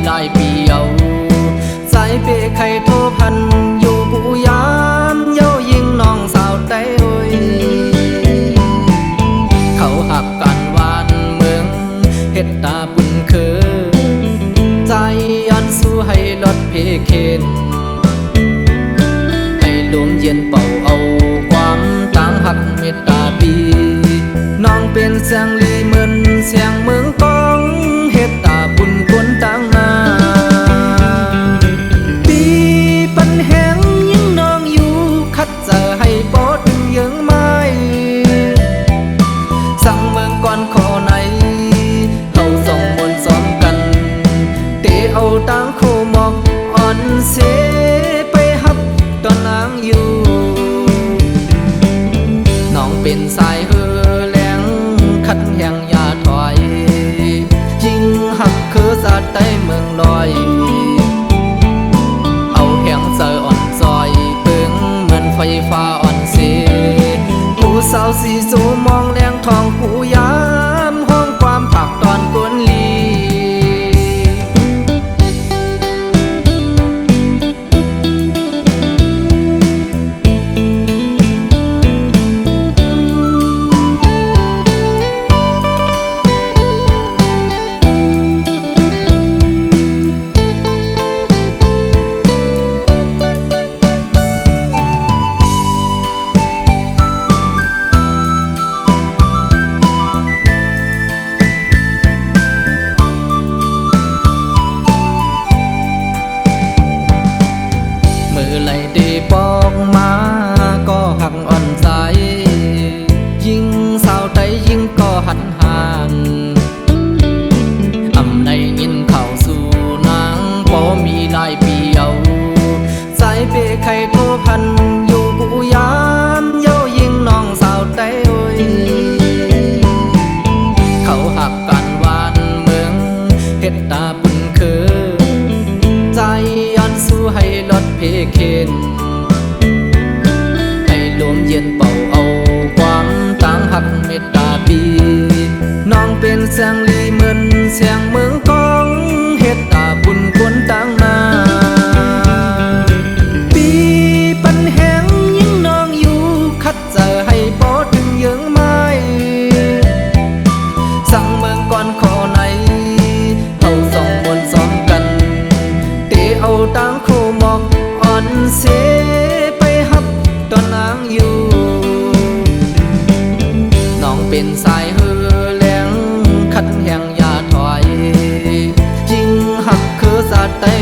หลายปีเอาสายเปไข่โทพันอยู่บุยามเย้ายิงน้องสาวได้โอ้ยเขาหักกันวานเมืองเฮ็ดตาบุญคือใจย้อนสู้ให้ลดเพเคนให้ลมเย็นเป่าเอาความต่างหักเมตตาปีน้องเป็นเสียงลีเหมือนเสียงเมืองกองเฮ็ดตาบุญคนต่างนาปีปันแหงยิ่งน้องอยู่คัดเจอให้ปอดยังไม่สั่งเมืองก่อนขอไหนเขาส่งบนซ้อมกันเตะเอาต่างโคมอกอ่อนเสไปฮับตอนนางอยู่น้องเป็นสายเฮอแหลงคัดแห่งยาถอยจริงหักคือสัตว์ใต้เมืองลอยเอาแห่งเจออ่อนซอยเปิงเหมือนไฟฟ้าอ่อนเสผู้สาวสีสูมองแรงทองกูยามห้องความผักตอนกวนลีไหลเดปอกมาก็หักอ่อนใจยิ่งสาวใจยิ่งก็หันห่างอำในยินเข้าสู่นางพอมีหลายปีเอาสายเปไข่โทพันอยู่บุยามเย้ายิงน้องสาวใจโอ้ยเขาหักกันวานเมืองเฮ็ดตาบุญคือใจย้อนสู้ให้ลดเพเคนให้ลมเย็นเป่าเอาความต่างหักเมตตาปีน้องเป็นเสียงลีเหมือนเสียงเมืองกองเฮ็ดตาบุญคนต่างนาปีปันแหงยิ่งน้องอยู่คัดเจอให้ปอดยังไม่สั่งเมืองก่อนขอไหนเขาส่องบนซ้อมกันเตะเอาต่างโคมอกอ่อนเสไปฮับตอนนางอยู่น้องเป็นสายเฮอแหลงคัดแห่งยาถอยจริงหักคือสัตว์ใต้